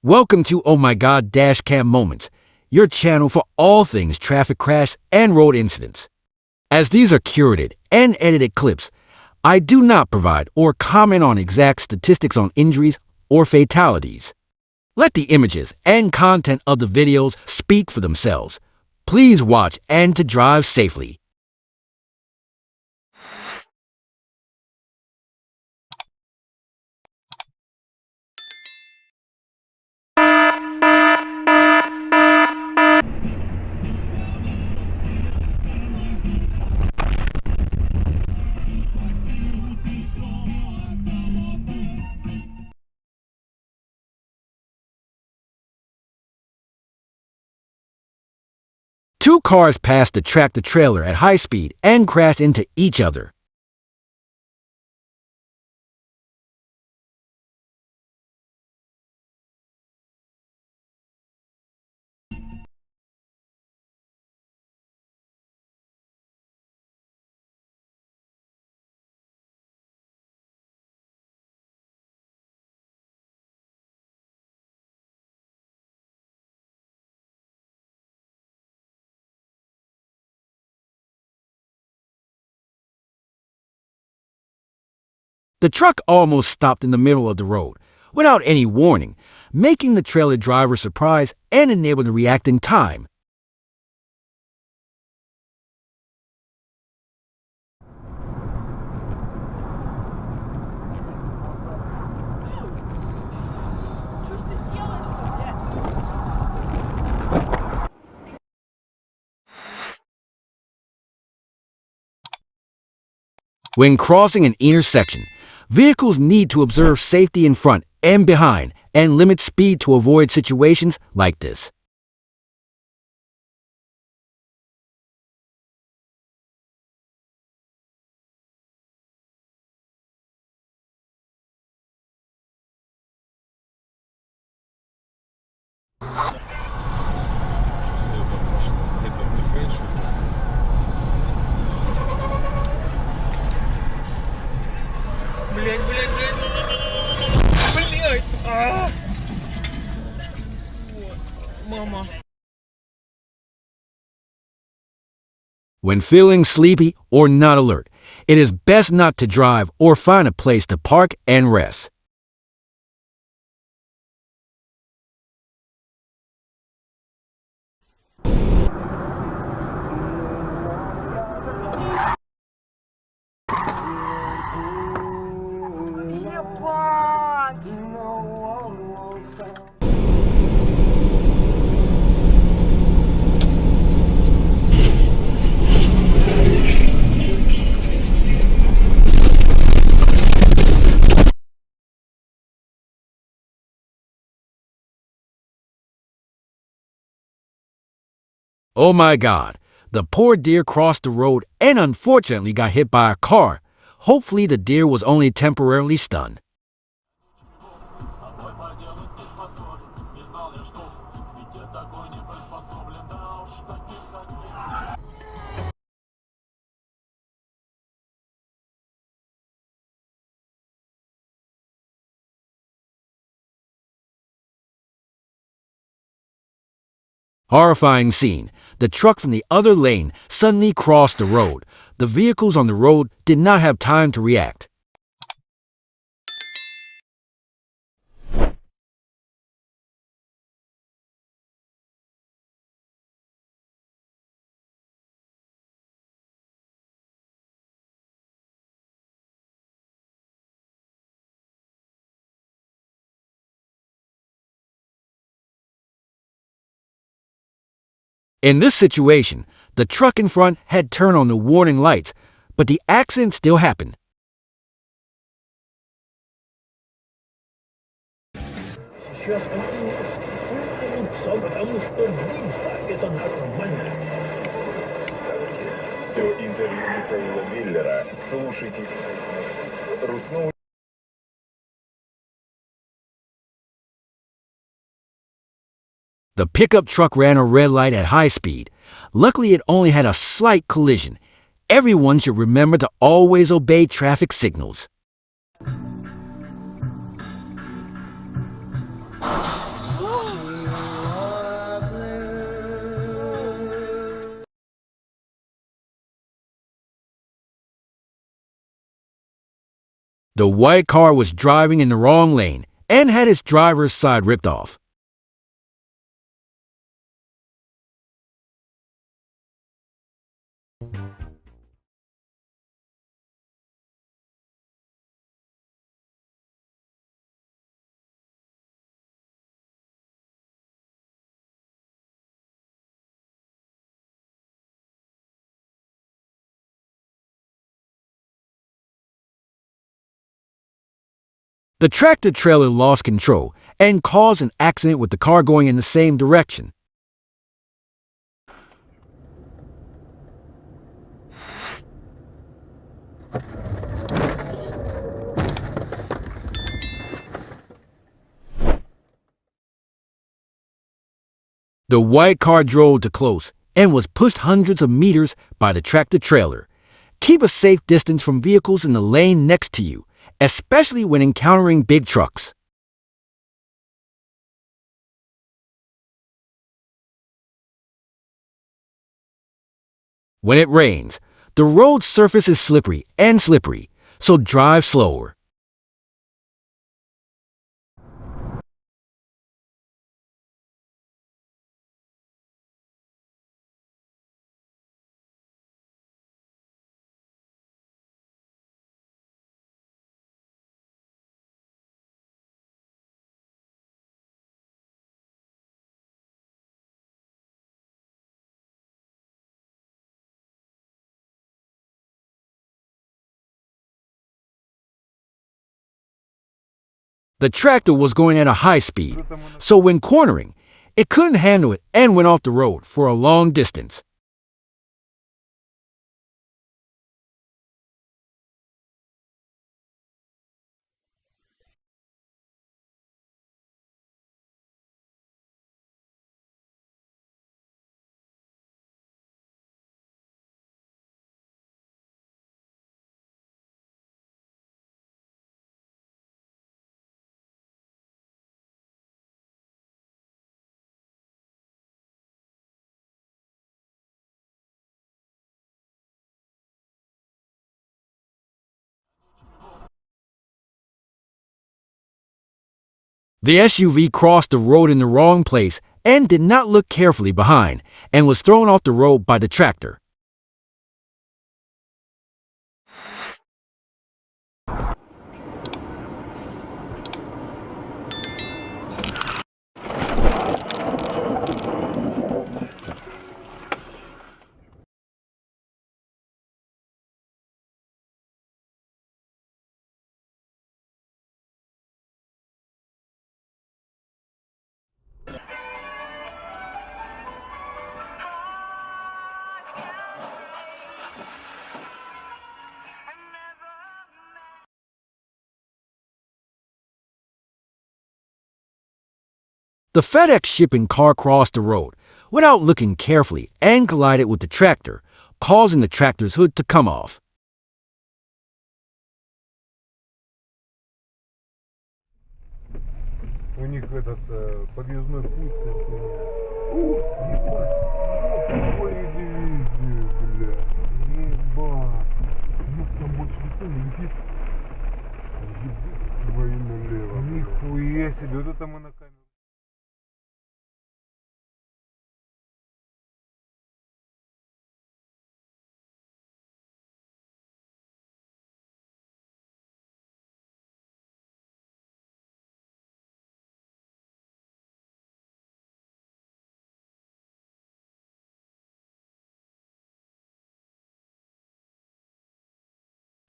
Welcome to OMG Dashcam Moments, your channel for all things traffic crash and road incidents. As these are curated and edited clips, I do not provide or comment on exact statistics on injuries or fatalities. Let the images and content of the videos speak for themselves. Please watch and to drive safely. Two cars passed the tractor-trailer at high speed and crashed into each other. The truck almost stopped in the middle of the road, without any warning, making the trailer driver surprised and unable to react in time. When crossing an intersection, vehicles need to observe safety in front and behind and limit speed to avoid situations like this. Мама. When feeling sleepy or not alert, it is best not to drive or find a place to park and rest. Ебать! Oh my God, the poor deer crossed the road and unfortunately got hit by a car. Hopefully the deer was only temporarily stunned. Horrifying scene. The truck from the other lane suddenly crossed the road. The vehicles on the road did not have time to react. In this situation, the truck in front had turned on the warning lights, but the accident still happened. Все интервью Михаила Миллера слушайте. The pickup truck ran a red light at high speed. Luckily, it only had a slight collision. Everyone should remember to always obey traffic signals. The white car was driving in the wrong lane and had its driver's side ripped off. The tractor trailer lost control and caused an accident with the car going in the same direction. The white car drove too close and was pushed hundreds of meters by the tractor trailer. Keep a safe distance from vehicles in the lane next to you, especially when encountering big trucks. When it rains, the road surface is slippery, so drive slower. The tractor was going at a high speed, so when cornering, it couldn't handle it and went off the road for a long distance. The SUV crossed the road in the wrong place and did not look carefully behind and was thrown off the road by the tractor. The FedEx shipping car crossed the road without looking carefully and collided with the tractor, causing the tractor's hood to come off. У них этот подъездной путь. Ебать, дивизию, бля. Ебать. Ну там больше никто не летит. Ебать, твою налево. Нихуя себе, вот это мы на камеру.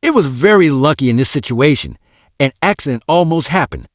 It was very lucky in this situation. An accident almost happened.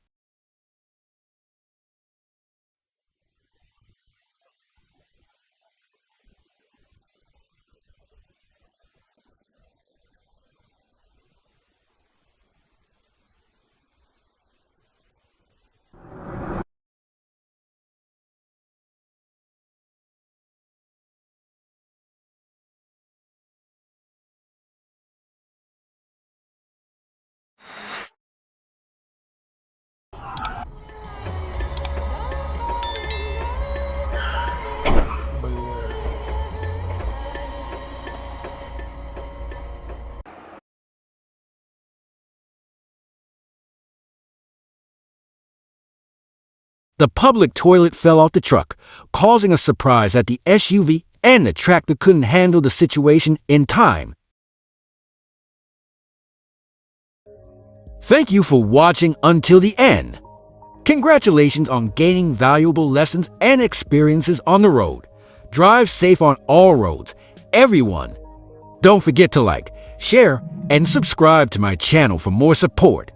The public toilet fell off the truck, causing a surprise that the SUV and the tractor couldn't handle the situation in time. Thank you for watching until the end. Congratulations on gaining valuable lessons and experiences on the road. Drive safe on all roads, everyone. Don't forget to like, share, and subscribe to my channel for more support.